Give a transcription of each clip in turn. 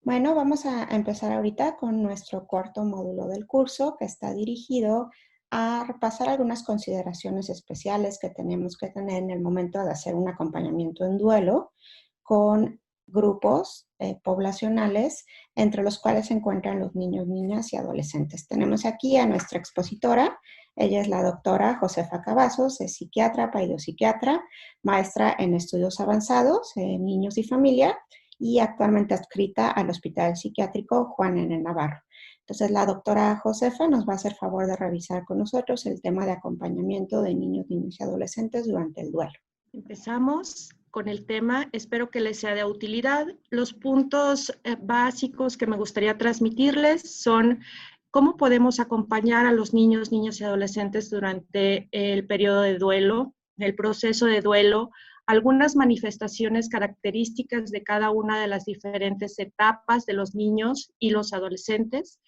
Bueno, vamos a empezar ahorita con nuestro cuarto módulo del curso que está dirigido a repasar algunas consideraciones especiales que tenemos que tener en el momento de hacer un acompañamiento en duelo con grupos poblacionales, entre los cuales se encuentran los niños, niñas y adolescentes. Tenemos aquí a nuestra expositora. Ella es la doctora Josefa Cavazos, es psiquiatra, psiquiatra, maestra en estudios avanzados en niños y familia, y actualmente adscrita al Hospital Psiquiátrico Juan N. Navarro. Entonces, la doctora Josefa nos va a hacer favor de revisar con nosotros el tema de acompañamiento de niños, niñas y adolescentes durante el duelo. Empezamos con el tema, espero que les sea de utilidad. Los puntos básicos que me gustaría transmitirles son cómo podemos acompañar a los niños, niñas y adolescentes durante el periodo de duelo, el proceso de duelo, algunas manifestaciones características de cada una de las diferentes etapas de los niños y los adolescentes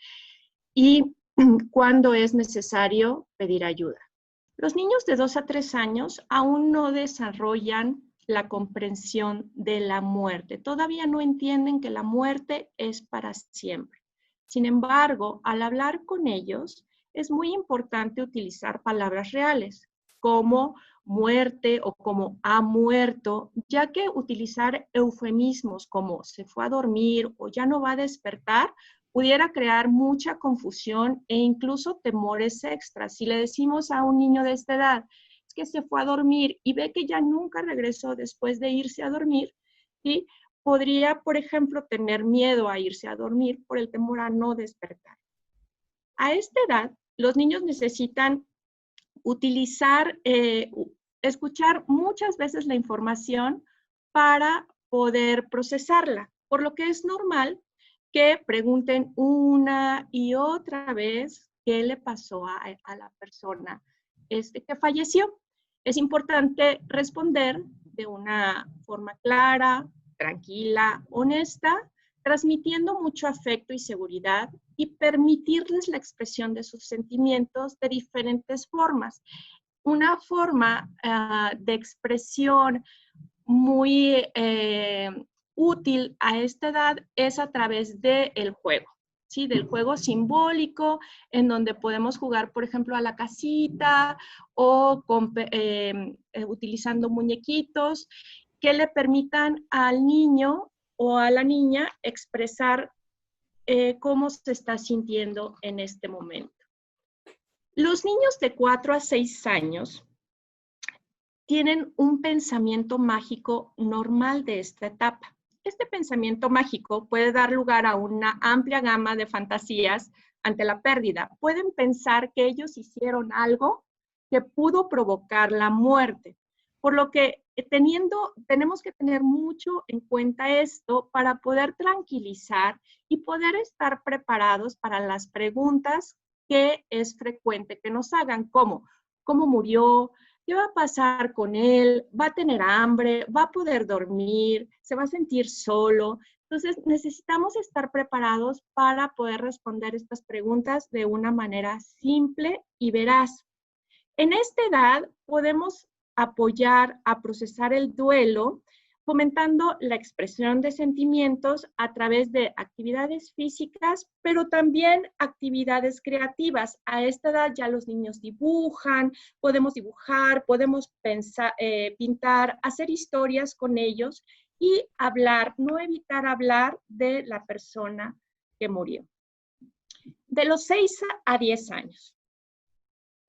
y cuándo es necesario pedir ayuda. Los niños de 2 a 3 años aún no desarrollan la comprensión de la muerte. Todavía no entienden que la muerte es para siempre. Sin embargo, al hablar con ellos, es muy importante utilizar palabras reales, como muerte o como ha muerto, ya que utilizar eufemismos como se fue a dormir o ya no va a despertar pudiera crear mucha confusión e incluso temores extras. Si le decimos a un niño de esta edad es que se fue a dormir y ve que ya nunca regresó después de irse a dormir, ¿sí? Podría, por ejemplo, tener miedo a irse a dormir por el temor a no despertar. A esta edad, los niños necesitan utilizar, escuchar muchas veces la información para poder procesarla, por lo que es normal que pregunten una y otra vez qué le pasó a la persona que falleció. Es importante responder de una forma clara, tranquila, honesta, transmitiendo mucho afecto y seguridad y permitirles la expresión de sus sentimientos de diferentes formas. Una forma de expresión muy útil a esta edad es a través del juego, ¿sí? Del juego simbólico, en donde podemos jugar, por ejemplo, a la casita o utilizando muñequitos que le permitan al niño o a la niña expresar cómo se está sintiendo en este momento. Los niños de 4 a 6 años tienen un pensamiento mágico normal de esta etapa. Este pensamiento mágico puede dar lugar a una amplia gama de fantasías ante la pérdida. Pueden pensar que ellos hicieron algo que pudo provocar la muerte, por lo que tenemos que tener mucho en cuenta esto para poder tranquilizar y poder estar preparados para las preguntas que es frecuente que nos hagan, como ¿cómo murió? ¿Qué va a pasar con él? ¿Va a tener hambre? ¿Va a poder dormir? ¿Se va a sentir solo? Entonces, necesitamos estar preparados para poder responder estas preguntas de una manera simple y veraz. En esta edad podemos apoyar a procesar el duelo fomentando la expresión de sentimientos a través de actividades físicas, pero también actividades creativas. A esta edad ya los niños dibujar, podemos pensar, pintar, hacer historias con ellos y hablar, no evitar hablar de la persona que murió. De los 6 a 10 años.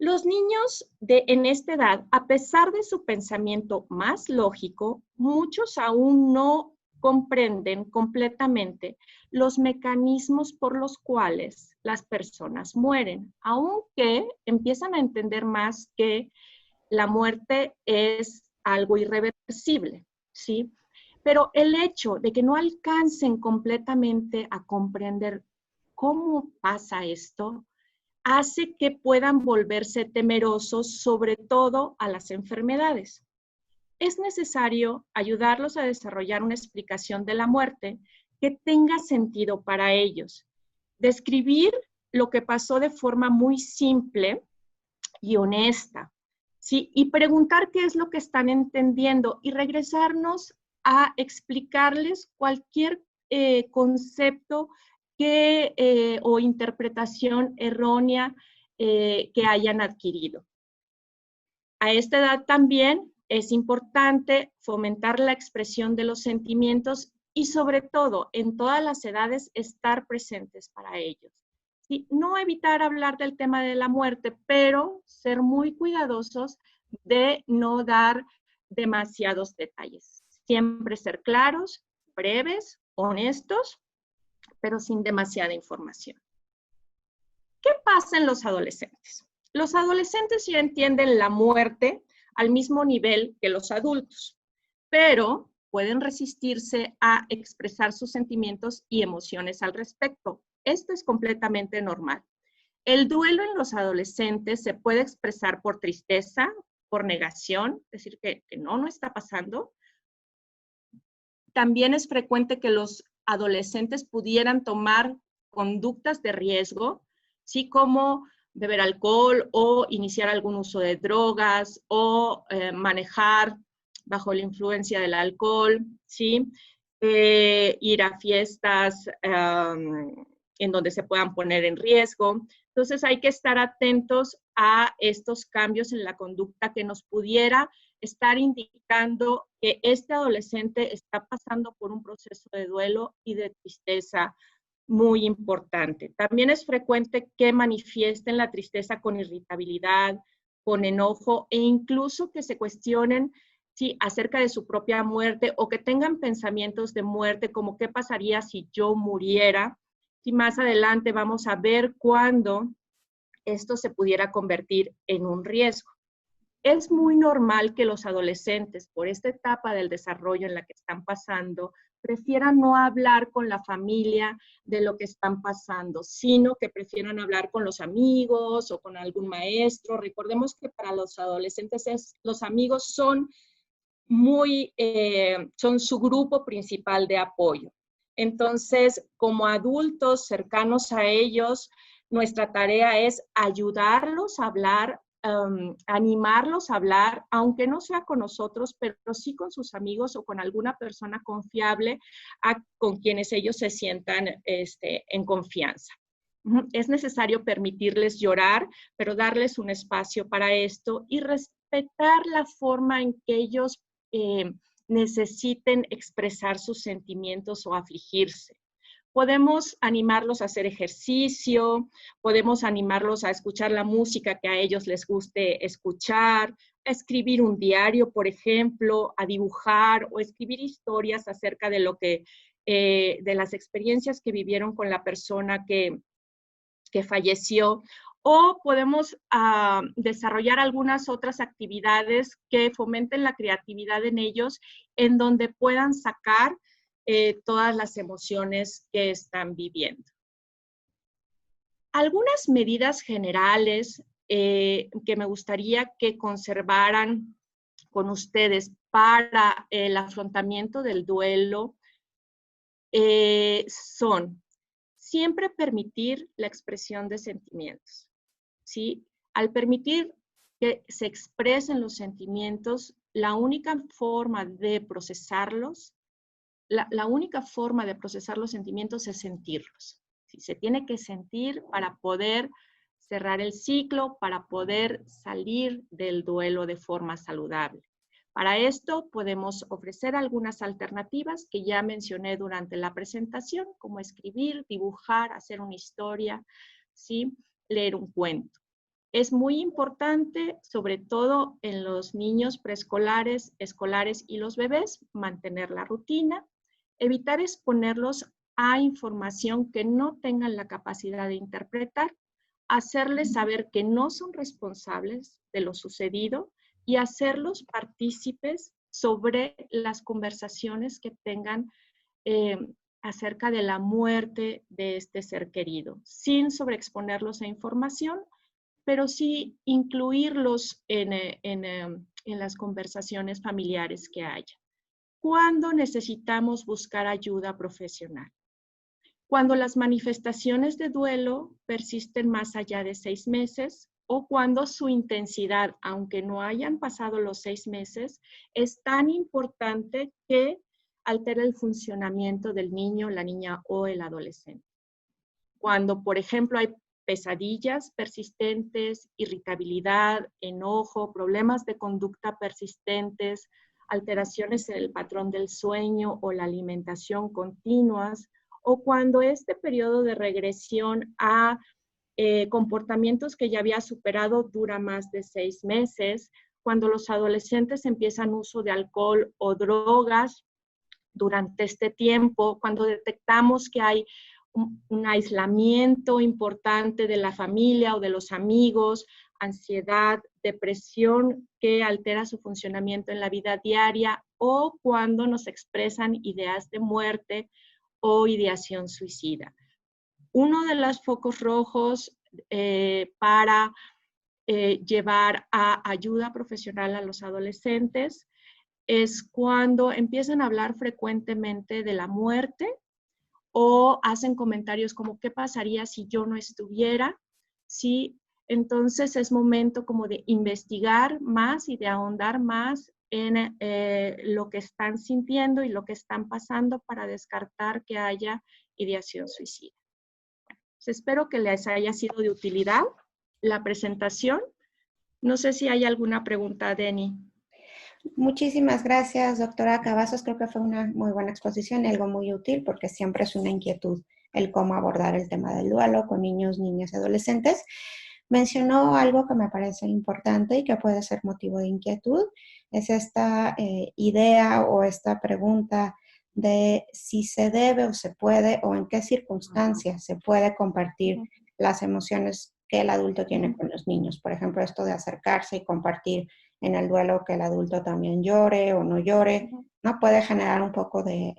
Los niños en esta edad, a pesar de su pensamiento más lógico, muchos aún no comprenden completamente los mecanismos por los cuales las personas mueren, aunque empiezan a entender más que la muerte es algo irreversible, ¿sí? Pero el hecho de que no alcancen completamente a comprender cómo pasa esto, hace que puedan volverse temerosos, sobre todo a las enfermedades. Es necesario ayudarlos a desarrollar una explicación de la muerte que tenga sentido para ellos. Describir lo que pasó de forma muy simple y honesta, ¿sí? Y preguntar qué es lo que están entendiendo y regresarnos a explicarles cualquier concepto o interpretación errónea que hayan adquirido. A esta edad también es importante fomentar la expresión de los sentimientos y sobre todo en todas las edades estar presentes para ellos. ¿Sí? No evitar hablar del tema de la muerte, pero ser muy cuidadosos de no dar demasiados detalles. Siempre ser claros, breves, honestos, pero sin demasiada información. ¿Qué pasa en los adolescentes? Los adolescentes ya entienden la muerte al mismo nivel que los adultos, pero pueden resistirse a expresar sus sentimientos y emociones al respecto. Esto es completamente normal. El duelo en los adolescentes se puede expresar por tristeza, por negación, es decir, que no está pasando. También es frecuente que los adolescentes pudieran tomar conductas de riesgo, ¿sí? Como beber alcohol o iniciar algún uso de drogas o manejar bajo la influencia del alcohol, ¿sí? Ir a fiestas en donde se puedan poner en riesgo. Entonces hay que estar atentos a estos cambios en la conducta que nos pudiera estar indicando que este adolescente está pasando por un proceso de duelo y de tristeza muy importante. También es frecuente que manifiesten la tristeza con irritabilidad, con enojo e incluso que se cuestionen acerca de su propia muerte o que tengan pensamientos de muerte como qué pasaría si yo muriera. Y más adelante vamos a ver cuándo esto se pudiera convertir en un riesgo. Es muy normal que los adolescentes, por esta etapa del desarrollo en la que están pasando, prefieran no hablar con la familia de lo que están pasando, sino que prefieran hablar con los amigos o con algún maestro. Recordemos que para los adolescentes los amigos son su grupo principal de apoyo. Entonces, como adultos cercanos a ellos, nuestra tarea es ayudarlos a hablar, animarlos a hablar, aunque no sea con nosotros, pero sí con sus amigos o con alguna persona confiable con quienes ellos se sientan en confianza. Es necesario permitirles llorar, pero darles un espacio para esto y respetar la forma en que ellos necesiten expresar sus sentimientos o afligirse. Podemos animarlos a hacer ejercicio, podemos animarlos a escuchar la música que a ellos les guste escuchar, a escribir un diario, por ejemplo, a dibujar o escribir historias acerca de de las experiencias que vivieron con la persona que falleció. O podemos desarrollar algunas otras actividades que fomenten la creatividad en ellos, en donde puedan sacar todas las emociones que están viviendo. Algunas medidas generales que me gustaría que conservaran con ustedes para el afrontamiento del duelo son siempre permitir la expresión de sentimientos, ¿sí? Al permitir que se expresen los sentimientos, la única forma de procesarlos, la única forma de procesar los sentimientos es sentirlos. ¿Sí? Se tiene que sentir para poder cerrar el ciclo, para poder salir del duelo de forma saludable. Para esto podemos ofrecer algunas alternativas que ya mencioné durante la presentación, como escribir, dibujar, hacer una historia, ¿sí? Leer un cuento. Es muy importante, sobre todo en los niños preescolares, escolares y los bebés, mantener la rutina, evitar exponerlos a información que no tengan la capacidad de interpretar, hacerles saber que no son responsables de lo sucedido y hacerlos partícipes sobre las conversaciones que tengan acerca de la muerte de este ser querido, sin sobreexponerlos a información, pero sí incluirlos en las conversaciones familiares que haya. ¿Cuándo necesitamos buscar ayuda profesional? Cuando las manifestaciones de duelo persisten más allá de 6 meses o cuando su intensidad, aunque no hayan pasado los 6 meses, es tan importante que altera el funcionamiento del niño, la niña o el adolescente. Cuando, por ejemplo, hay pesadillas persistentes, irritabilidad, enojo, problemas de conducta persistentes, alteraciones en el patrón del sueño o la alimentación continuas, o cuando este periodo de regresión a comportamientos que ya había superado dura más de 6 meses, cuando los adolescentes empiezan uso de alcohol o drogas durante este tiempo, cuando detectamos que hay un aislamiento importante de la familia o de los amigos, ansiedad, depresión que altera su funcionamiento en la vida diaria, o cuando nos expresan ideas de muerte o ideación suicida. Uno de los focos rojos para llevar a ayuda profesional a los adolescentes es cuando empiezan a hablar frecuentemente de la muerte o hacen comentarios como ¿qué pasaría si yo no estuviera? ¿Sí? Entonces es momento como de investigar más y de ahondar más en lo que están sintiendo y lo que están pasando para descartar que haya ideación suicida. Pues espero que les haya sido de utilidad la presentación. No sé si hay alguna pregunta, Denny. Muchísimas gracias, doctora Cavazos. Creo que fue una muy buena exposición y algo muy útil porque siempre es una inquietud el cómo abordar el tema del duelo con niños, niñas y adolescentes. Mencionó algo que me parece importante y que puede ser motivo de inquietud. Es esta idea o esta pregunta de si se debe o se puede o en qué circunstancias se puede compartir las emociones que el adulto tiene con los niños. Por ejemplo, esto de acercarse y compartir en el duelo que el adulto también llore o no llore, ¿no? Puede generar un poco de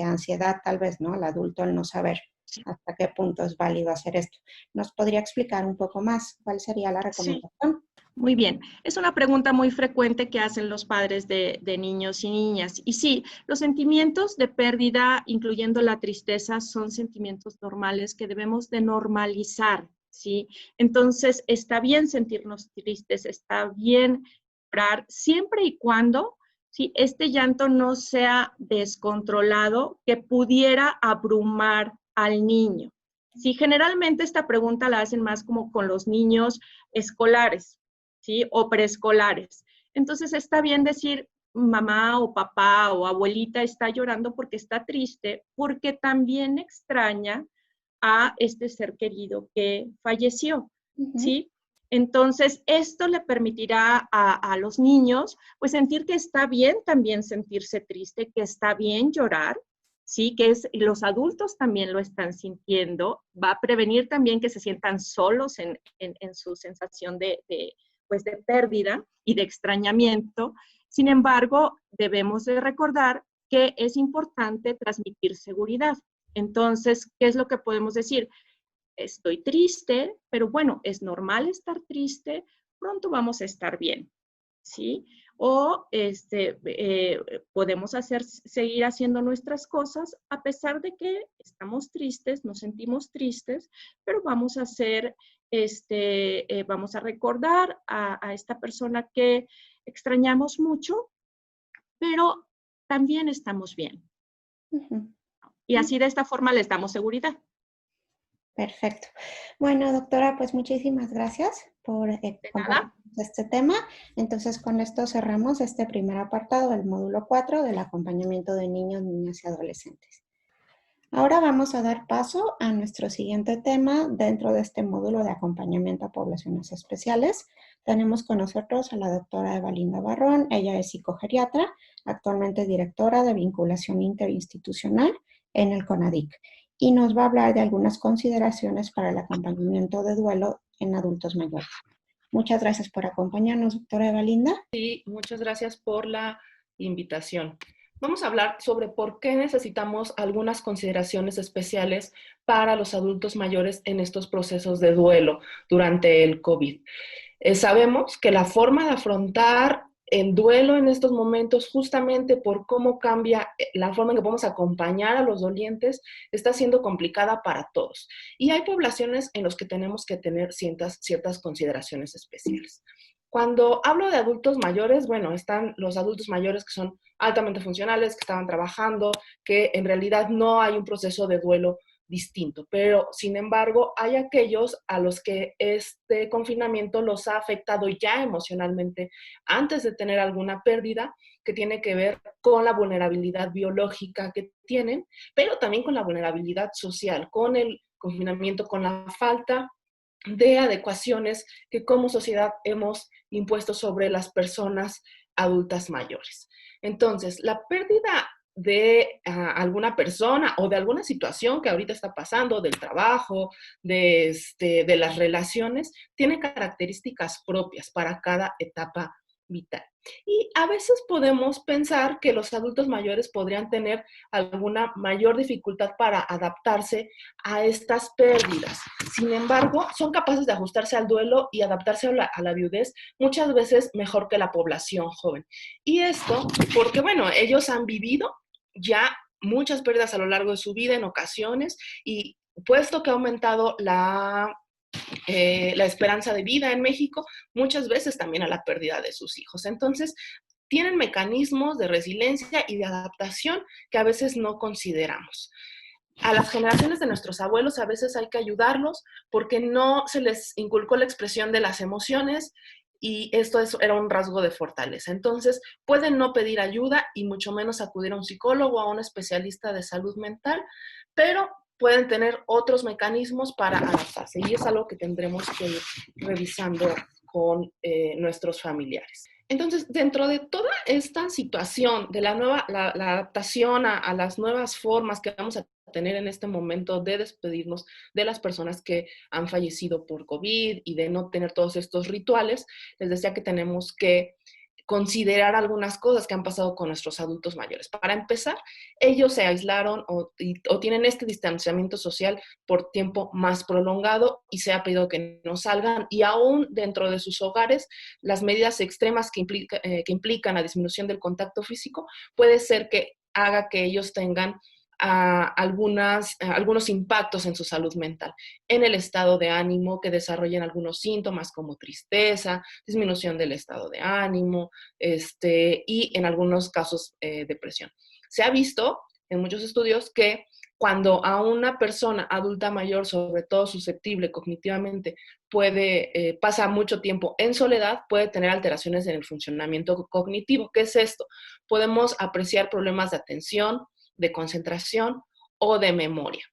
ansiedad tal vez, ¿no? El adulto el no saber hasta qué punto es válido hacer esto. ¿Nos podría explicar un poco más cuál sería la recomendación? Sí. Muy bien. Es una pregunta muy frecuente que hacen los padres de niños y niñas. Y sí, los sentimientos de pérdida, incluyendo la tristeza, son sentimientos normales que debemos de normalizar, ¿sí? Entonces, está bien sentirnos tristes, está bien llorar, siempre y cuando, ¿sí?, este llanto no sea descontrolado, que pudiera abrumar al niño. Sí, generalmente esta pregunta la hacen más como con los niños escolares, ¿sí? O preescolares. Entonces está bien decir, mamá o papá o abuelita está llorando porque está triste, porque también extraña a este ser querido que falleció, ¿sí? Entonces, esto le permitirá a los niños, pues, sentir que está bien también sentirse triste, que está bien llorar, ¿sí? Que los adultos también lo están sintiendo, va a prevenir también que se sientan solos en su sensación pues de pérdida y de extrañamiento. Sin embargo, debemos de recordar que es importante transmitir seguridad. Entonces, ¿qué es lo que podemos decir? Estoy triste, pero bueno, es normal estar triste, pronto vamos a estar bien, ¿sí? O podemos seguir haciendo nuestras cosas a pesar de que estamos tristes, nos sentimos tristes, pero vamos a hacer, vamos a recordar a esta persona que extrañamos mucho, pero también estamos bien. Y así de esta forma les damos seguridad. Perfecto. Bueno, doctora, pues muchísimas gracias por compartir este tema. Entonces, con esto cerramos este primer apartado del módulo 4 del acompañamiento de niños, niñas y adolescentes. Ahora vamos a dar paso a nuestro siguiente tema dentro de este módulo de acompañamiento a poblaciones especiales. Tenemos con nosotros a la doctora Evalinda Barrón. Ella es psicogeriatra, actualmente directora de vinculación interinstitucional en el CONADIC, y nos va a hablar de algunas consideraciones para el acompañamiento de duelo en adultos mayores. Muchas gracias por acompañarnos, doctora Evalinda. Sí, muchas gracias por la invitación. Vamos a hablar sobre por qué necesitamos algunas consideraciones especiales para los adultos mayores en estos procesos de duelo durante el COVID. Sabemos que la forma de afrontar el duelo en estos momentos, justamente por cómo cambia la forma en que podemos acompañar a los dolientes, está siendo complicada para todos. Y hay poblaciones en las que tenemos que tener ciertas consideraciones especiales. Cuando hablo de adultos mayores, bueno, están los adultos mayores que son altamente funcionales, que estaban trabajando, que en realidad no hay un proceso de duelo distinto, pero sin embargo hay aquellos a los que este confinamiento los ha afectado ya emocionalmente antes de tener alguna pérdida, que tiene que ver con la vulnerabilidad biológica que tienen, pero también con la vulnerabilidad social, con el confinamiento, con la falta de adecuaciones que como sociedad hemos impuesto sobre las personas adultas mayores. Entonces, la pérdida de alguna persona o de alguna situación que ahorita está pasando, del trabajo, de las relaciones, tiene características propias para cada etapa vital. Y a veces podemos pensar que los adultos mayores podrían tener alguna mayor dificultad para adaptarse a estas pérdidas. Sin embargo, son capaces de ajustarse al duelo y adaptarse a la viudez muchas veces mejor que la población joven. Y esto porque, bueno, ellos han vivido ya muchas pérdidas a lo largo de su vida en ocasiones y puesto que ha aumentado la esperanza de vida en México, muchas veces también a la pérdida de sus hijos. Entonces, tienen mecanismos de resiliencia y de adaptación que a veces no consideramos. A las generaciones de nuestros abuelos a veces hay que ayudarlos porque no se les inculcó la expresión de las emociones y era un rasgo de fortaleza. Entonces, pueden no pedir ayuda y mucho menos acudir a un psicólogo o a un especialista de salud mental, pero pueden tener otros mecanismos para adaptarse y es algo que tendremos que ir revisando con nuestros familiares. Entonces, dentro de toda esta situación de la adaptación a las nuevas formas que vamos a tener en este momento de despedirnos de las personas que han fallecido por COVID y de no tener todos estos rituales, les decía que tenemos que considerar algunas cosas que han pasado con nuestros adultos mayores. Para empezar, ellos se aislaron o tienen este distanciamiento social por tiempo más prolongado y se ha pedido que no salgan y aún dentro de sus hogares, las medidas extremas que implican la disminución del contacto físico puede ser que haga que ellos tengan algunos impactos en su salud mental, en el estado de ánimo, que desarrollen algunos síntomas como tristeza, disminución del estado de ánimo, y en algunos casos depresión. Se ha visto en muchos estudios que cuando a una persona adulta mayor, sobre todo susceptible cognitivamente, pasa mucho tiempo en soledad, puede tener alteraciones en el funcionamiento cognitivo. ¿Qué es esto? Podemos apreciar problemas de atención, de concentración o de memoria.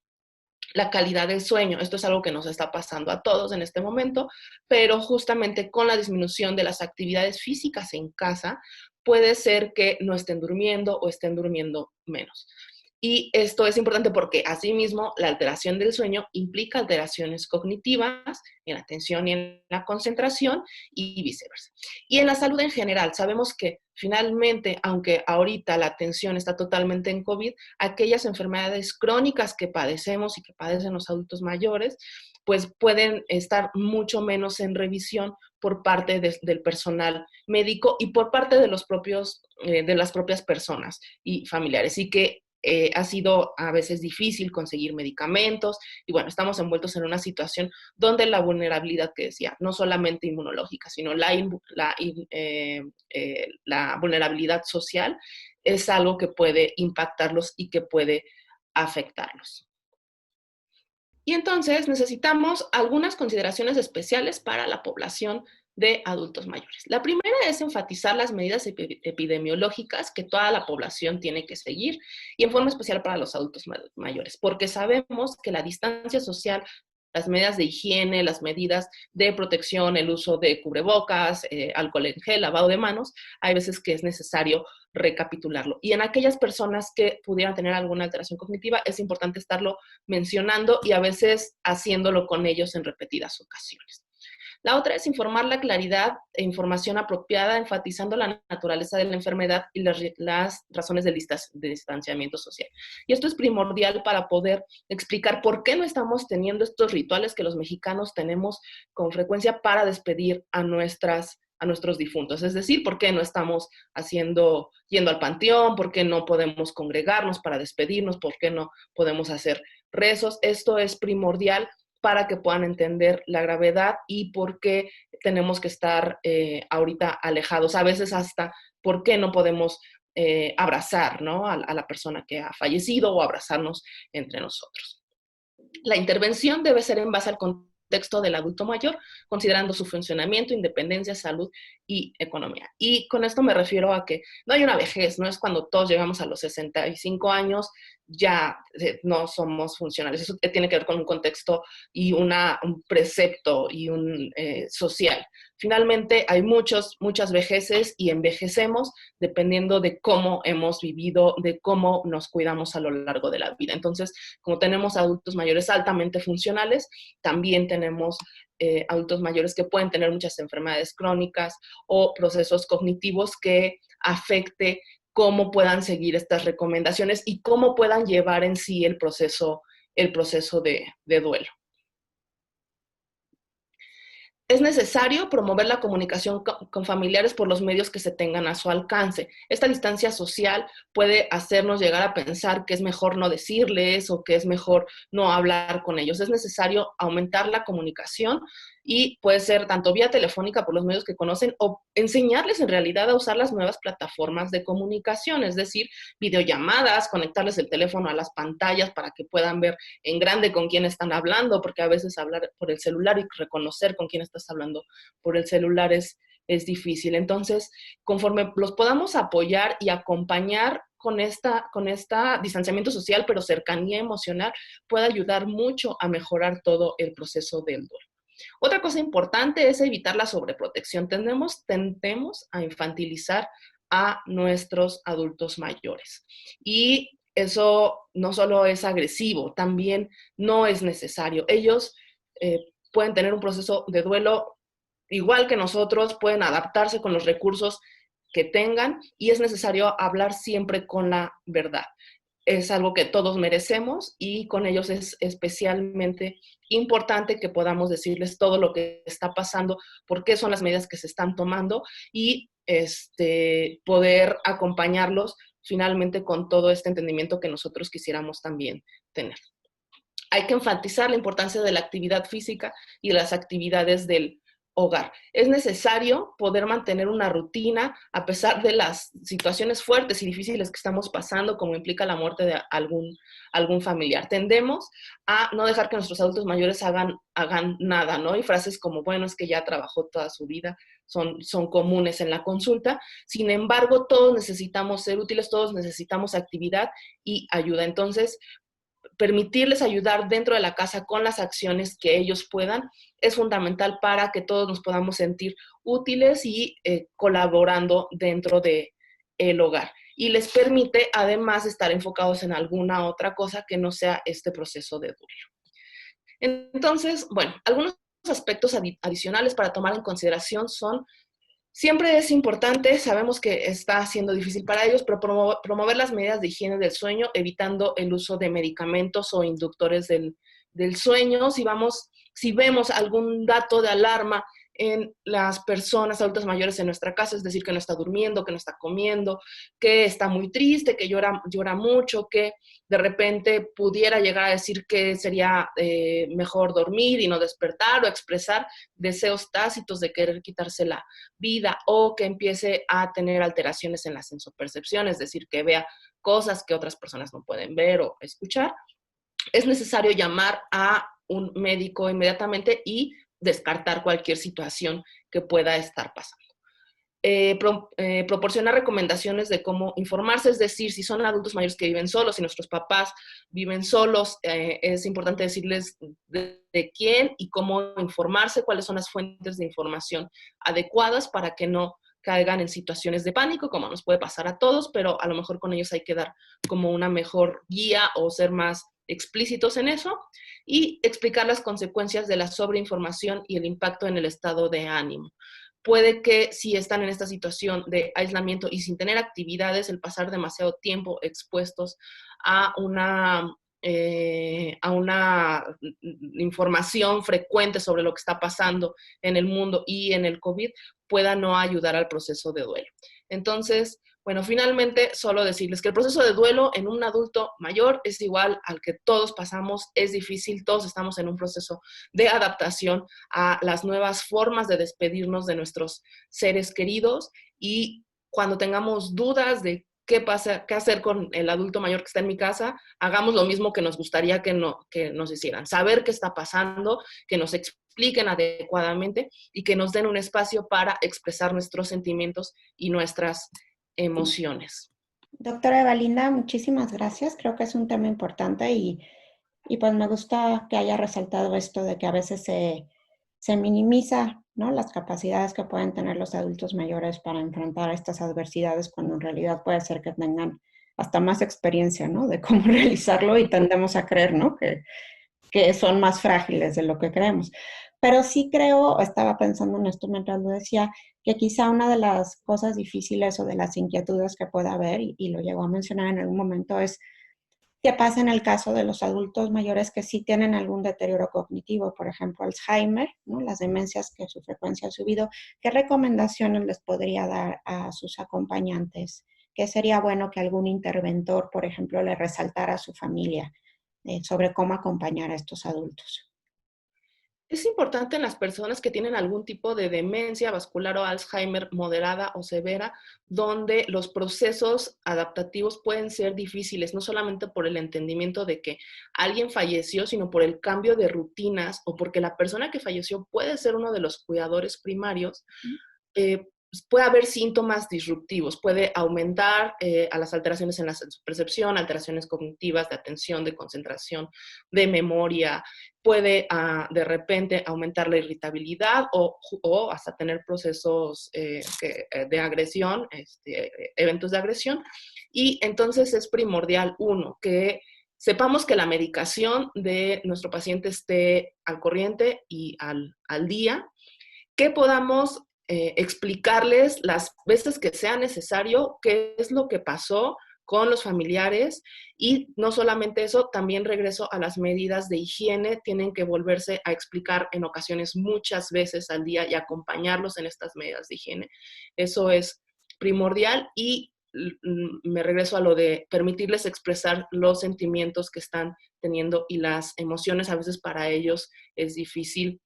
La calidad del sueño, esto es algo que nos está pasando a todos en este momento, pero justamente con la disminución de las actividades físicas en casa, puede ser que no estén durmiendo o estén durmiendo menos. Y esto es importante porque asimismo la alteración del sueño implica alteraciones cognitivas en la atención y en la concentración y viceversa. Y en la salud en general, sabemos que finalmente, aunque ahorita la atención está totalmente en COVID, aquellas enfermedades crónicas que padecemos y que padecen los adultos mayores, pues pueden estar mucho menos en revisión por parte del personal médico y por parte de las propias personas y familiares. Y que ha sido a veces difícil conseguir medicamentos y bueno, estamos envueltos en una situación donde la vulnerabilidad que decía, no solamente inmunológica, sino la vulnerabilidad social es algo que puede impactarlos y que puede afectarlos. Y entonces necesitamos algunas consideraciones especiales para la población de adultos mayores. La primera es enfatizar las medidas epidemiológicas que toda la población tiene que seguir y en forma especial para los adultos mayores, porque sabemos que la distancia social, las medidas de higiene, las medidas de protección, el uso de cubrebocas, alcohol en gel, lavado de manos, hay veces que es necesario recapitularlo. Y en aquellas personas que pudieran tener alguna alteración cognitiva, es importante estarlo mencionando y a veces haciéndolo con ellos en repetidas ocasiones. La otra es informar la claridad e información apropiada, enfatizando la naturaleza de la enfermedad y las razones de distanciamiento social. Y esto es primordial para poder explicar por qué no estamos teniendo estos rituales que los mexicanos tenemos con frecuencia para despedir a nuestros difuntos. Es decir, por qué no estamos yendo al panteón, por qué no podemos congregarnos para despedirnos, por qué no podemos hacer rezos. Esto es primordial para que puedan entender la gravedad y por qué tenemos que estar ahorita alejados. A veces hasta por qué no podemos abrazar, ¿no?, a la persona que ha fallecido o abrazarnos entre nosotros. La intervención debe ser en base al contexto del adulto mayor, considerando su funcionamiento, independencia, salud y economía. Y con esto me refiero a que no hay una vejez, no es cuando todos llegamos a los 65 años, ya no somos funcionales. Eso tiene que ver con un contexto y un precepto y un social. Finalmente, hay muchas vejeces y envejecemos dependiendo de cómo hemos vivido, de cómo nos cuidamos a lo largo de la vida. Entonces, como tenemos adultos mayores altamente funcionales, también tenemos adultos mayores que pueden tener muchas enfermedades crónicas o procesos cognitivos que afecte cómo puedan seguir estas recomendaciones y cómo puedan llevar en sí el proceso de duelo. Es necesario promover la comunicación con familiares por los medios que se tengan a su alcance. Esta distancia social puede hacernos llegar a pensar que es mejor no decirles o que es mejor no hablar con ellos. Es necesario aumentar la comunicación y puede ser tanto vía telefónica por los medios que conocen o enseñarles en realidad a usar las nuevas plataformas de comunicación, es decir, videollamadas, conectarles el teléfono a las pantallas para que puedan ver en grande con quién están hablando, porque a veces hablar por el celular y reconocer con quién estás hablando por el celular es difícil. Entonces, conforme los podamos apoyar y acompañar con esta distanciamiento social, pero cercanía emocional, puede ayudar mucho a mejorar todo el proceso del duelo. Otra cosa importante es evitar la sobreprotección. Tendemos a infantilizar a nuestros adultos mayores. Y eso no solo es agresivo, también no es necesario. Ellos pueden tener un proceso de duelo igual que nosotros, pueden adaptarse con los recursos que tengan y es necesario hablar siempre con la verdad. Es algo que todos merecemos y con ellos es especialmente importante que podamos decirles todo lo que está pasando, por qué son las medidas que se están tomando y poder acompañarlos finalmente con todo este entendimiento que nosotros quisiéramos también tener. Hay que enfatizar la importancia de la actividad física y las actividades del hogar. Es necesario poder mantener una rutina a pesar de las situaciones fuertes y difíciles que estamos pasando, como implica la muerte de algún familiar. Tendemos a no dejar que nuestros adultos mayores hagan nada, ¿no? Y frases como, bueno, es que ya trabajó toda su vida, son comunes en la consulta. Sin embargo, todos necesitamos ser útiles, todos necesitamos actividad y ayuda. Entonces, permitirles ayudar dentro de la casa con las acciones que ellos puedan es fundamental para que todos nos podamos sentir útiles y colaborando dentro del hogar. Y les permite además estar enfocados en alguna otra cosa que no sea este proceso de duelo. Entonces, bueno, algunos aspectos adicionales para tomar en consideración son: siempre es importante, sabemos que está siendo difícil para ellos, pero promover las medidas de higiene del sueño, evitando el uso de medicamentos o inductores del sueño. Si vemos algún dato de alarma en las personas adultas mayores en nuestra casa, es decir, que no está durmiendo, que no está comiendo, que está muy triste, que llora mucho, que de repente pudiera llegar a decir que sería mejor dormir y no despertar, o expresar deseos tácitos de querer quitarse la vida, o que empiece a tener alteraciones en la sensopercepción, es decir, que vea cosas que otras personas no pueden ver o escuchar, es necesario llamar a un médico inmediatamente y descartar cualquier situación que pueda estar pasando. Proporcionar recomendaciones de cómo informarse, es decir, si son adultos mayores que viven solos, si nuestros papás viven solos, es importante decirles de quién y cómo informarse, cuáles son las fuentes de información adecuadas para que no caigan en situaciones de pánico, como nos puede pasar a todos, pero a lo mejor con ellos hay que dar como una mejor guía o ser más explícitos en eso, y explicar las consecuencias de la sobreinformación y el impacto en el estado de ánimo. Puede que si están en esta situación de aislamiento y sin tener actividades, el pasar demasiado tiempo expuestos a una información frecuente sobre lo que está pasando en el mundo y en el COVID pueda no ayudar al proceso de duelo. Entonces, Bueno, finalmente, solo decirles que el proceso de duelo en un adulto mayor es igual al que todos pasamos, es difícil, todos estamos en un proceso de adaptación a las nuevas formas de despedirnos de nuestros seres queridos, y cuando tengamos dudas de qué pasa, qué hacer con el adulto mayor que está en mi casa, hagamos lo mismo que nos gustaría que nos hicieran, saber qué está pasando, que nos expliquen adecuadamente y que nos den un espacio para expresar nuestros sentimientos y nuestras emociones. Doctora Evalinda, muchísimas gracias. Creo que es un tema importante y pues me gusta que haya resaltado esto de que a veces se minimiza, ¿no?, las capacidades que pueden tener los adultos mayores para enfrentar estas adversidades, cuando en realidad puede ser que tengan hasta más experiencia, ¿no?, de cómo realizarlo, y tendemos a creer, ¿no?, que son más frágiles de lo que creemos. Pero sí creo, estaba pensando en esto mientras lo decía, que quizá una de las cosas difíciles o de las inquietudes que pueda haber, y lo llegó a mencionar en algún momento, es qué pasa en el caso de los adultos mayores que sí tienen algún deterioro cognitivo, por ejemplo, Alzheimer, ¿no?, las demencias que su frecuencia ha subido. ¿Qué recomendaciones les podría dar a sus acompañantes? ¿Qué sería bueno que algún interventor, por ejemplo, le resaltara a su familia sobre cómo acompañar a estos adultos? Es importante en las personas que tienen algún tipo de demencia vascular o Alzheimer moderada o severa, donde los procesos adaptativos pueden ser difíciles, no solamente por el entendimiento de que alguien falleció, sino por el cambio de rutinas o porque la persona que falleció puede ser uno de los cuidadores primarios. Puede haber síntomas disruptivos, puede aumentar a las alteraciones en la percepción, alteraciones cognitivas, de atención, de concentración, de memoria, puede de repente aumentar la irritabilidad o hasta tener procesos de agresión, eventos de agresión. Y entonces es primordial, uno, que sepamos que la medicación de nuestro paciente esté al corriente y al día, que podamos explicarles las veces que sea necesario qué es lo que pasó con los familiares, y no solamente eso, también regreso a las medidas de higiene, tienen que volverse a explicar en ocasiones muchas veces al día y acompañarlos en estas medidas de higiene. Eso es primordial, y me regreso a lo de permitirles expresar los sentimientos que están teniendo y las emociones. A veces para ellos es difícil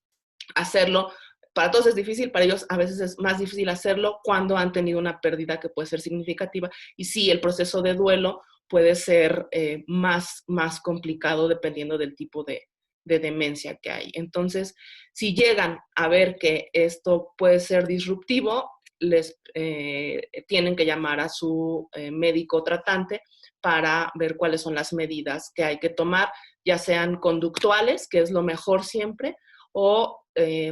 hacerlo. Para todos es difícil, para ellos a veces es más difícil hacerlo cuando han tenido una pérdida que puede ser significativa. Y sí, el proceso de duelo puede ser más complicado dependiendo del tipo de demencia que hay. Entonces, si llegan a ver que esto puede ser disruptivo, les tienen que llamar a su médico tratante para ver cuáles son las medidas que hay que tomar, ya sean conductuales, que es lo mejor siempre, o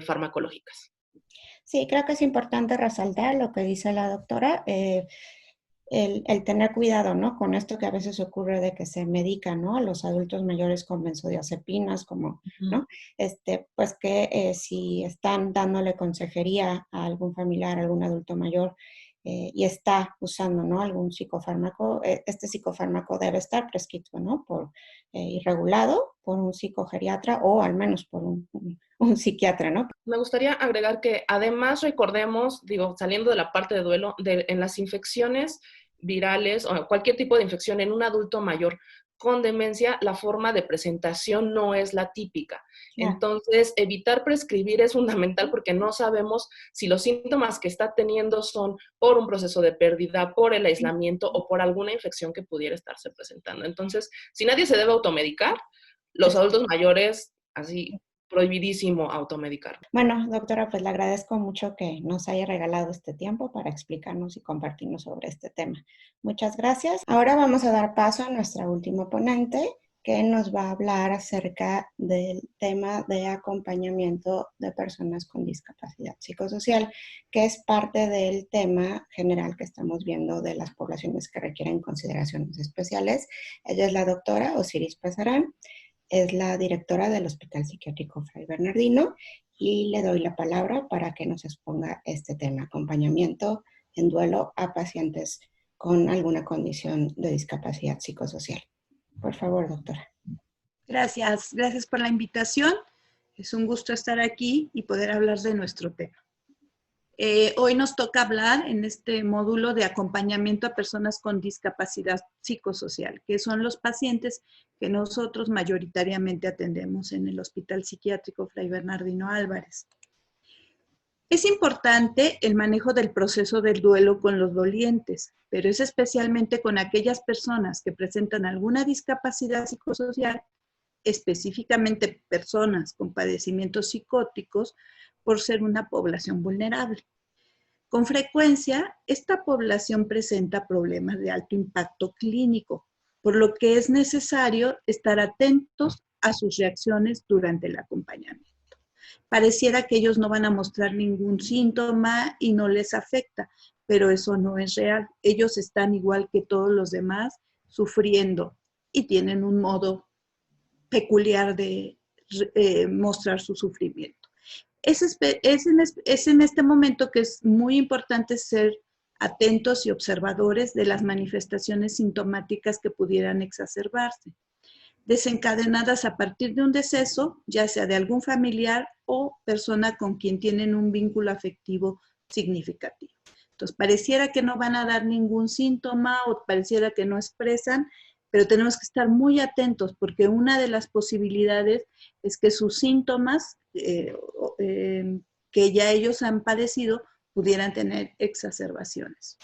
farmacológicas. Sí, creo que es importante resaltar lo que dice la doctora, el tener cuidado, ¿no?, con esto que a veces ocurre de que se medica, ¿no?, a los adultos mayores con benzodiazepinas, como, ¿no? Pues que si están dándole consejería a algún familiar, a algún adulto mayor, y está usando, ¿no?, algún psicofármaco, este psicofármaco debe estar prescrito, ¿no?, y regulado por un psicogeriatra o al menos por un psiquiatra, ¿no? Me gustaría agregar que además recordemos, digo, saliendo de la parte de duelo, en las infecciones virales o cualquier tipo de infección en un adulto mayor con demencia, la forma de presentación no es la típica. Claro. Entonces, evitar prescribir es fundamental porque no sabemos si los síntomas que está teniendo son por un proceso de pérdida, por el aislamiento o por alguna infección que pudiera estarse presentando. Entonces, si nadie se debe automedicar, los adultos mayores, así, prohibidísimo automedicar. Bueno, doctora, pues le agradezco mucho que nos haya regalado este tiempo para explicarnos y compartirnos sobre este tema. Muchas gracias. Ahora vamos a dar paso a nuestra última ponente, que nos va a hablar acerca del tema de acompañamiento de personas con discapacidad psicosocial, que es parte del tema general que estamos viendo de las poblaciones que requieren consideraciones especiales. Ella es la doctora Osiris Pasarán. Es la directora del Hospital Psiquiátrico Fray Bernardino, y le doy la palabra para que nos exponga este tema, acompañamiento en duelo a pacientes con alguna condición de discapacidad psicosocial. Por favor, doctora. Gracias por la invitación. Es un gusto estar aquí y poder hablar de nuestro tema. Hoy nos toca hablar en este módulo de acompañamiento a personas con discapacidad psicosocial, que son los pacientes que nosotros mayoritariamente atendemos en el Hospital Psiquiátrico Fray Bernardino Álvarez. Es importante el manejo del proceso del duelo con los dolientes, pero es especialmente con aquellas personas que presentan alguna discapacidad psicosocial, específicamente personas con padecimientos psicóticos, por ser una población vulnerable. Con frecuencia, esta población presenta problemas de alto impacto clínico, por lo que es necesario estar atentos a sus reacciones durante el acompañamiento. Pareciera que ellos no van a mostrar ningún síntoma y no les afecta, pero eso no es real. Ellos están igual que todos los demás, sufriendo y tienen un modo peculiar de mostrar su sufrimiento. Es en este momento que es muy importante ser atentos y observadores de las manifestaciones sintomáticas que pudieran exacerbarse, desencadenadas a partir de un deceso, ya sea de algún familiar o persona con quien tienen un vínculo afectivo significativo. Entonces, pareciera que no van a dar ningún síntoma o pareciera que no expresan, pero tenemos que estar muy atentos porque una de las posibilidades es que sus síntomas que ya ellos han padecido pudieran tener exacerbaciones.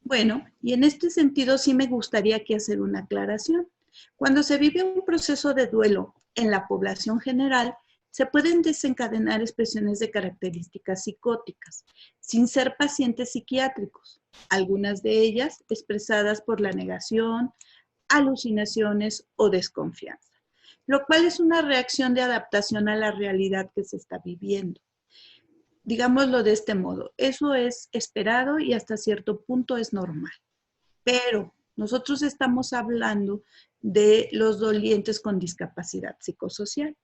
Bueno, y en este sentido sí me gustaría aquí hacer una aclaración. Cuando se vive un proceso de duelo en la población general, se pueden desencadenar expresiones de características psicóticas, sin ser pacientes psiquiátricos, algunas de ellas expresadas por la negación, alucinaciones o desconfianza, lo cual es una reacción de adaptación a la realidad que se está viviendo. Digámoslo de este modo, eso es esperado y hasta cierto punto es normal, pero nosotros estamos hablando de los dolientes con discapacidad psicosocial.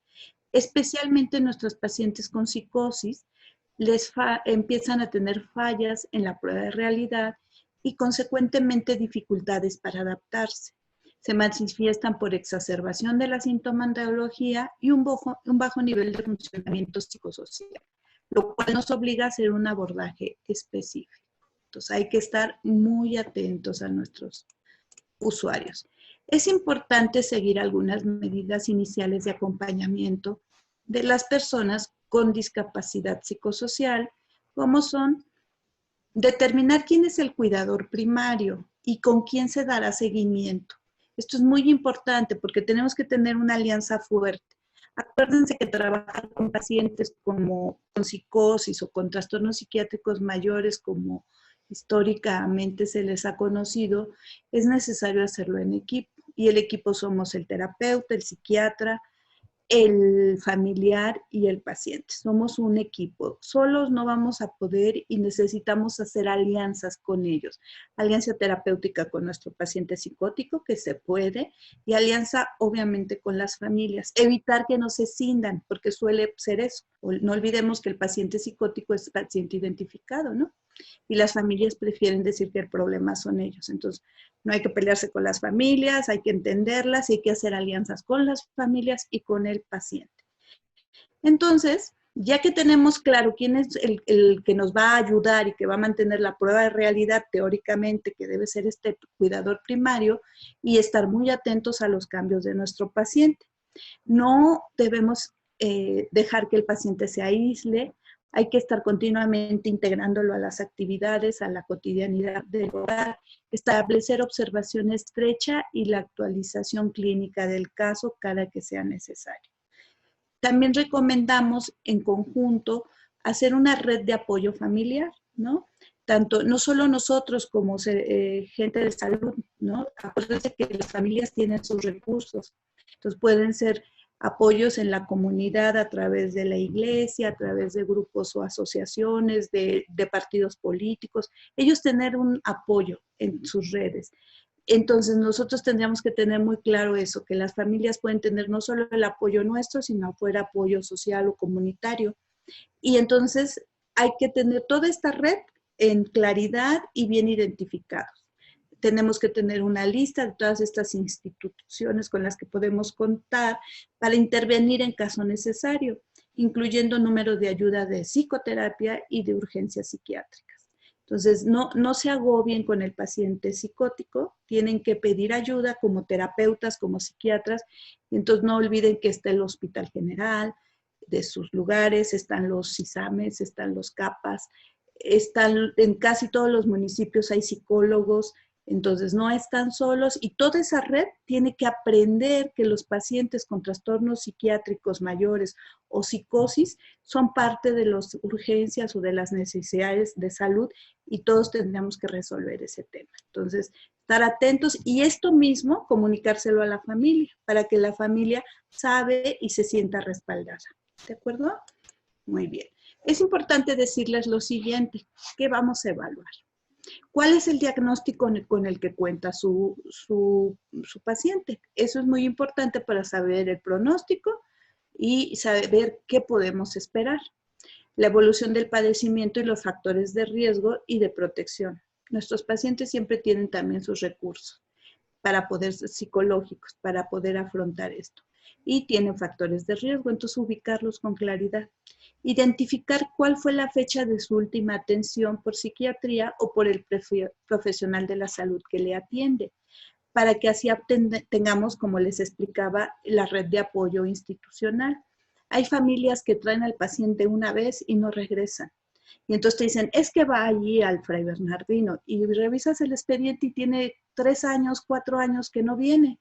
Especialmente nuestros pacientes con psicosis empiezan a tener fallas en la prueba de realidad y consecuentemente dificultades para adaptarse. Se manifiestan por exacerbación de la sintomatología y un bajo nivel de funcionamiento psicosocial, lo cual nos obliga a hacer un abordaje específico. Entonces hay que estar muy atentos a nuestros usuarios. Es importante seguir algunas medidas iniciales de acompañamiento de las personas con discapacidad psicosocial, como son determinar quién es el cuidador primario y con quién se dará seguimiento. Esto es muy importante porque tenemos que tener una alianza fuerte. Acuérdense que trabajar con pacientes con psicosis o con trastornos psiquiátricos mayores, como históricamente se les ha conocido, es necesario hacerlo en equipo. Y el equipo somos el terapeuta, el psiquiatra, el familiar y el paciente. Somos un equipo. Solos no vamos a poder y necesitamos hacer alianzas con ellos. Alianza terapéutica con nuestro paciente psicótico, que se puede, y alianza obviamente con las familias. Evitar que no se cindan, porque suele ser eso. No olvidemos que el paciente psicótico es paciente identificado, ¿no? Y las familias prefieren decir que el problema son ellos. Entonces, no hay que pelearse con las familias, hay que entenderlas y hay que hacer alianzas con las familias y con el paciente. Entonces, ya que tenemos claro quién es el que nos va a ayudar y que va a mantener la prueba de realidad teóricamente, que debe ser este cuidador primario, y estar muy atentos a los cambios de nuestro paciente. No debemos dejar que el paciente se aísle. Hay que estar continuamente integrándolo a las actividades, a la cotidianidad del hogar, establecer observación estrecha y la actualización clínica del caso cada que sea necesario. También recomendamos en conjunto hacer una red de apoyo familiar, ¿no? No solo nosotros como gente de salud, ¿no? Acuérdense que las familias tienen sus recursos, entonces pueden ser apoyos en la comunidad a través de la iglesia, a través de grupos o asociaciones, de partidos políticos, ellos tener un apoyo en sus redes. Entonces nosotros tendríamos que tener muy claro eso, que las familias pueden tener no solo el apoyo nuestro, sino fuera apoyo social o comunitario. Y entonces hay que tener toda esta red en claridad y bien identificados. Tenemos que tener una lista de todas estas instituciones con las que podemos contar para intervenir en caso necesario. incluyendo números de ayuda de psicoterapia y de urgencias psiquiátricas. Entonces, no se agobien con el paciente psicótico, tienen que pedir ayuda como terapeutas, como psiquiatras, y entonces no olviden que está el Hospital General, de sus lugares, están los CISAMES, están los CAPAS, están en casi todos los municipios hay psicólogos, entonces no están solos y toda esa red tiene que aprender que los pacientes con trastornos psiquiátricos mayores o psicosis son parte de las urgencias o de las necesidades de salud y todos tendríamos que resolver ese tema. Entonces, estar atentos y esto mismo comunicárselo a la familia para que la familia sabe y se sienta respaldada. ¿De acuerdo? Muy bien. Es importante decirles lo siguiente, ¿qué vamos a evaluar? ¿Cuál es el diagnóstico con el que cuenta su paciente? Eso es muy importante para saber el pronóstico y saber qué podemos esperar. La evolución del padecimiento y los factores de riesgo y de protección. Nuestros pacientes siempre tienen también sus recursos para poder ser psicológicos, para poder afrontar esto. Y tienen factores de riesgo, entonces ubicarlos con claridad. Identificar cuál fue la fecha de su última atención por psiquiatría o por el profesional de la salud que le atiende, para que así tengamos, como les explicaba, la red de apoyo institucional. Hay familias que traen al paciente una vez y no regresan. Y entonces te dicen, es que va allí al Fray Bernardino y revisas el expediente y tiene 3 años, 4 años que no viene.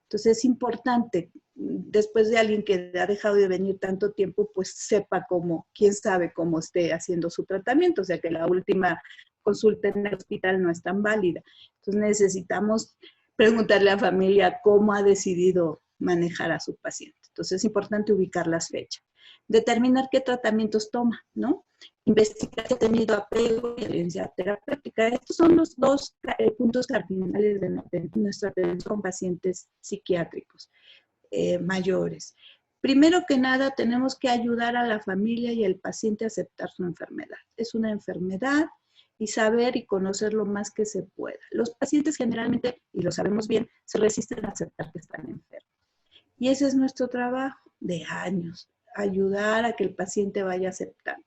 Entonces es importante, después de alguien que ha dejado de venir tanto tiempo, pues sepa cómo, quién sabe cómo esté haciendo su tratamiento, o sea que la última consulta en el hospital no es tan válida. Entonces necesitamos preguntarle a la familia cómo ha decidido manejar a su paciente. Entonces es importante ubicar las fechas. Determinar qué tratamientos toma, ¿no? Investigar si ha tenido apego y adherencia terapéutica. Estos son los dos puntos cardinales de nuestra atención con pacientes psiquiátricos mayores. Primero que nada, tenemos que ayudar a la familia y al paciente a aceptar su enfermedad. Es una enfermedad y saber y conocer lo más que se pueda. Los pacientes generalmente, y lo sabemos bien, se resisten a aceptar que están enfermos. Y ese es nuestro trabajo de años, ayudar a que el paciente vaya aceptando.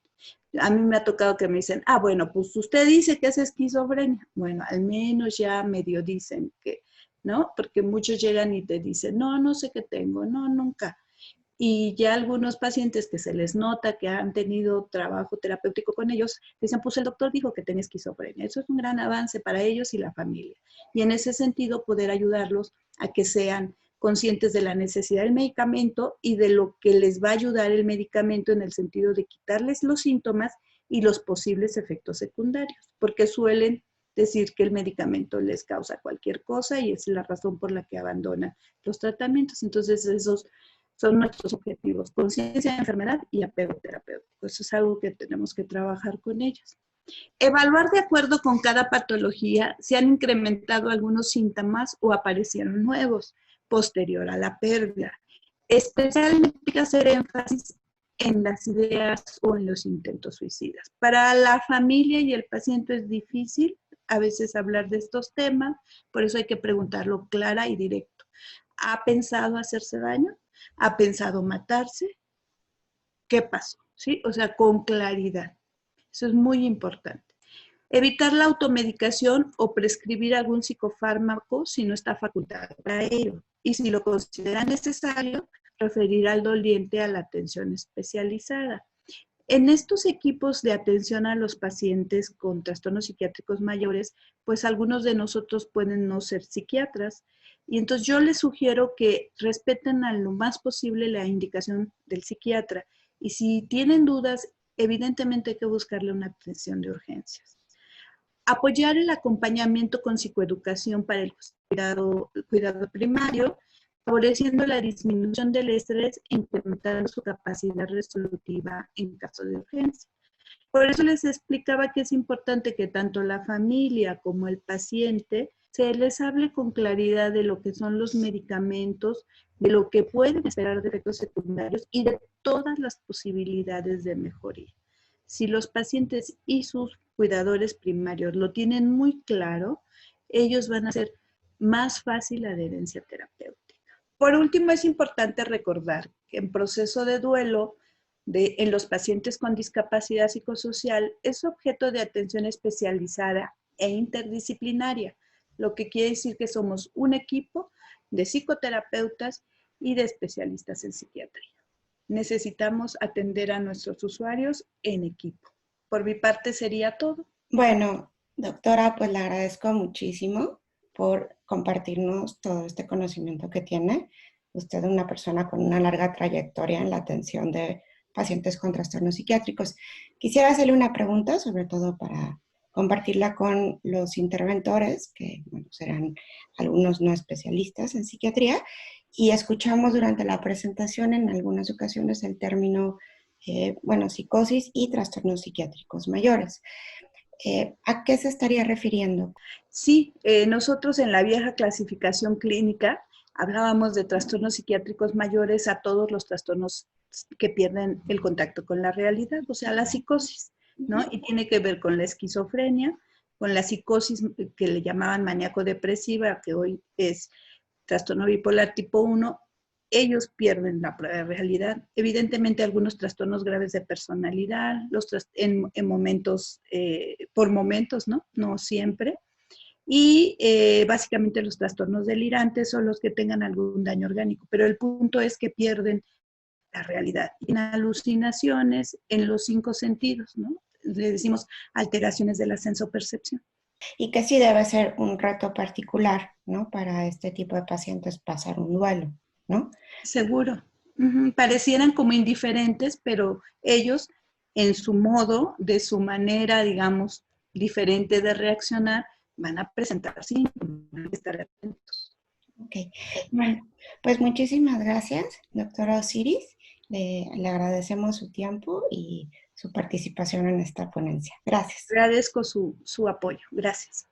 A mí me ha tocado que me dicen, bueno, pues usted dice que es esquizofrenia. Bueno, al menos ya medio dicen que, ¿no? Porque muchos llegan y te dicen, no sé qué tengo, no, nunca. Y ya algunos pacientes que se les nota que han tenido trabajo terapéutico con ellos, dicen, pues el doctor dijo que tenía esquizofrenia. Eso es un gran avance para ellos y la familia. Y en ese sentido, poder ayudarlos a que sean conscientes de la necesidad del medicamento y de lo que les va a ayudar el medicamento en el sentido de quitarles los síntomas y los posibles efectos secundarios, porque suelen decir que el medicamento les causa cualquier cosa y es la razón por la que abandonan los tratamientos. Entonces, esos son nuestros objetivos, conciencia de enfermedad y apego terapéutico. Eso es algo que tenemos que trabajar con ellos. Evaluar de acuerdo con cada patología si han incrementado algunos síntomas o aparecieron nuevos posterior a la pérdida. Especialmente hacer énfasis en las ideas o en los intentos suicidas. Para la familia y el paciente es difícil a veces hablar de estos temas, por eso hay que preguntarlo clara y directo. ¿Ha pensado hacerse daño? ¿Ha pensado matarse? ¿Qué pasó? ¿Sí? O sea, con claridad. Eso es muy importante. Evitar la automedicación o prescribir algún psicofármaco si no está facultado para ello. Y si lo considera necesario, referir al doliente a la atención especializada. En estos equipos de atención a los pacientes con trastornos psiquiátricos mayores, pues algunos de nosotros pueden no ser psiquiatras. Y entonces yo les sugiero que respeten a lo más posible la indicación del psiquiatra. Y si tienen dudas, evidentemente hay que buscarle una atención de urgencias. Apoyar el acompañamiento con psicoeducación para el cuidado primario, favoreciendo la disminución del estrés e incrementando su capacidad resolutiva en caso de urgencia. Por eso les explicaba que es importante que tanto la familia como el paciente se les hable con claridad de lo que son los medicamentos, de lo que pueden esperar de efectos secundarios y de todas las posibilidades de mejoría. Si los pacientes y sus cuidadores primarios lo tienen muy claro, ellos van a hacer más fácil la adherencia terapéutica. Por último, es importante recordar que en proceso de duelo en los pacientes con discapacidad psicosocial es objeto de atención especializada e interdisciplinaria, lo que quiere decir que somos un equipo de psicoterapeutas y de especialistas en psiquiatría. Necesitamos atender a nuestros usuarios en equipo. Por mi parte sería todo. Bueno, doctora, pues le agradezco muchísimo por compartirnos todo este conocimiento que tiene. Usted es una persona con una larga trayectoria en la atención de pacientes con trastornos psiquiátricos. Quisiera hacerle una pregunta, sobre todo para compartirla con los interventores, que bueno, serán algunos no especialistas en psiquiatría, y escuchamos durante la presentación en algunas ocasiones el término, psicosis y trastornos psiquiátricos mayores. ¿A qué se estaría refiriendo? Sí, nosotros en la vieja clasificación clínica hablábamos de trastornos psiquiátricos mayores a todos los trastornos que pierden el contacto con la realidad, o sea, la psicosis, ¿no? Y tiene que ver con la esquizofrenia, con la psicosis que le llamaban maníaco-depresiva, que hoy es trastorno bipolar tipo 1, ellos pierden la realidad. Evidentemente algunos trastornos graves de personalidad, en momentos, por momentos, ¿no? No siempre. Y básicamente los trastornos delirantes son los que tengan algún daño orgánico, pero el punto es que pierden la realidad. En alucinaciones en los 5 sentidos, ¿no? Le decimos alteraciones de la sensopercepción. Y que sí debe ser un reto particular, ¿no? Para este tipo de pacientes pasar un duelo, ¿no? Seguro. Parecieran como indiferentes, pero ellos, en su modo, de su manera, digamos, diferente de reaccionar, van a presentar síntomas, van a estar atentos. Ok. Bueno, pues muchísimas gracias, doctora Osiris. Le agradecemos su tiempo y su participación en esta ponencia. Gracias. Agradezco su apoyo. Gracias.